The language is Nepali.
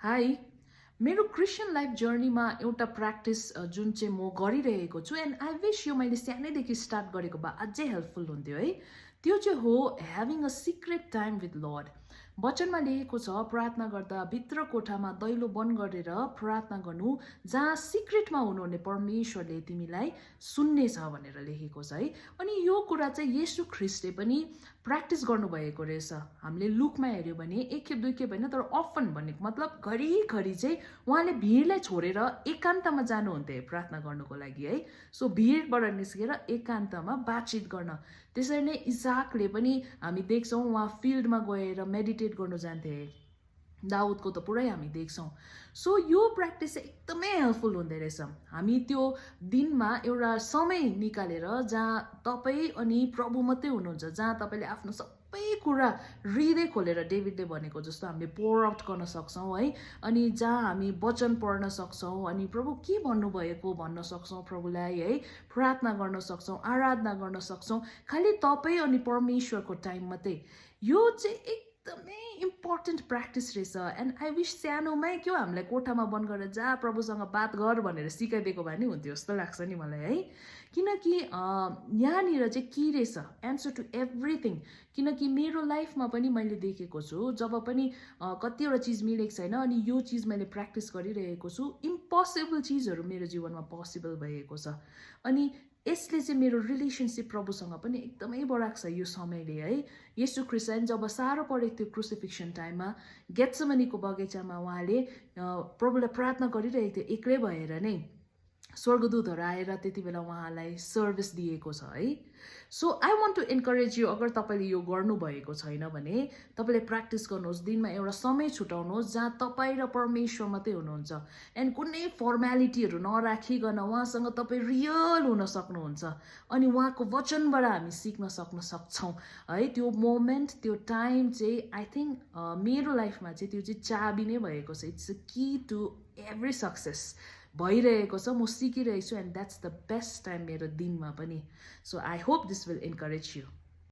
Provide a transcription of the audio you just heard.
हाई मेरो क्रिस्चियन लाइफ जर्नीमा एउटा प्र्याक्टिस जुन चाहिँ म गरिरहेको छु एन्ड आई विश यो मैले सानैदेखि स्टार्ट गरेको भए अझै हेल्पफुल हुन्थ्यो है। त्यो चाहिँ हो having a secret time with lord. वचनमा लेखेको छ प्रार्थना गर्दा भित्र कोठामा दैलो बन्द गरेर प्रार्थना गर्नु जहाँ सिक्रेटमा हुनुहुने परमेश्वरले तिमीलाई सुन्नेछ भनेर लेखेको छ है। अनि यो कुरा चाहिँ येशू ख्रिस्टले पनि प्र्याक्टिस गर्नुभएको रहेछ। हामीले लुकमा हेऱ्यो भने एक खेप दुई खेप होइन तर अफन भनेको मतलब घरिघरि चाहिँ उहाँले भिडलाई छोडेर एकान्तमा जानुहुन्थ्यो प्रार्थना गर्नुको लागि है। सो भिडबाट निस्केर एकान्तमा बातचित गर्न। त्यसरी नै इसाकले पनि हामी देख्छौँ उहाँ फिल्डमा गएर मेडिटेट गर्नु जान्थे। दाउदको त पुरै हामी देख्छौँ। सो यो प्र्याक्टिस चाहिँ एकदमै हेल्पफुल हुँदो रहेछ। हामी त्यो दिनमा एउटा समय निकालेर जहाँ तपाईँ अनि प्रभु मात्रै हुनुहुन्छ, जहाँ तपाईँले आफ्नो सबै कुरा हृदय खोलेर डेभिडले भनेको जस्तो हामीले पोर आउट गर्न सक्छौँ है। अनि जहाँ हामी वचन पढ्न सक्छौँ अनि प्रभु के भन्नुभएको भन्न सक्छौँ, प्रभुलाई है प्रार्थना गर्न सक्छौँ, आराधना गर्न सक्छौँ, खालि तपाईँ अनि परमेश्वरको टाइम मात्रै। यो चाहिँ एकदमै इम्पोर्टेन्ट प्र्याक्टिस रहेछ। एन्ड आई विश सानोमै के हो हामीलाई कोठामा बन्द गरेर जा प्रभुसँग बात गर भनेर सिकाइदिएको भए नि हुन्थ्यो जस्तो लाग्छ नि मलाई है। किनकि यहाँनिर चाहिँ के रहेछ एन्सर टु एभ्रिथिङ। किनकि मेरो लाइफमा पनि मैले देखेको छु जब पनि कतिवटा चिज मिलेको छैन अनि यो चिज मैले प्र्याक्टिस गरिरहेको छु, इम्पोसिबल चिजहरू मेरो जीवनमा पोसिबल भएको छ। अनि यसले चाहिँ मेरो रिलेसनसिप प्रभुसँग पनि एकदमै बढाएको छ यो समयले है। येशू ख्रिस्ट जब साह्रो परेको थियो क्रुसिफिक्सन टाइममा गेत्सेमनीको बगैँचामा उहाँले प्रभुलाई प्रार्थना गरिरहेको थियो एक्लै भएर नै। स्वर्गदूतहरू आएर त्यति बेला उहाँलाई सर्भिस दिएको छ है। So I want to encourage you, अगर तपाईँले यो गर्नुभएको छैन भने तपाईँले प्र्याक्टिस गर्नुहोस्। दिनमा एउटा समय छुटाउनुहोस् जहाँ तपाईँ र परमेश्वर मात्रै हुनुहुन्छ एन्ड कुनै फर्मेलिटीहरू नराखिकन उहाँसँग तपाईँ रियल हुन सक्नुहुन्छ। अनि उहाँको वचनबाट हामी सिक्न सक्छौँ है। त्यो मोमेन्ट त्यो टाइम चाहिँ आई थिङ्क मेरो लाइफमा चाहिँ त्यो चाहिँ चाबी नै भएको छ। It's a key to every success भइरहेको छ। म सिकिरहेको छु and that's the best time मेरो दिनमा पनि। So I hope this will encourage you.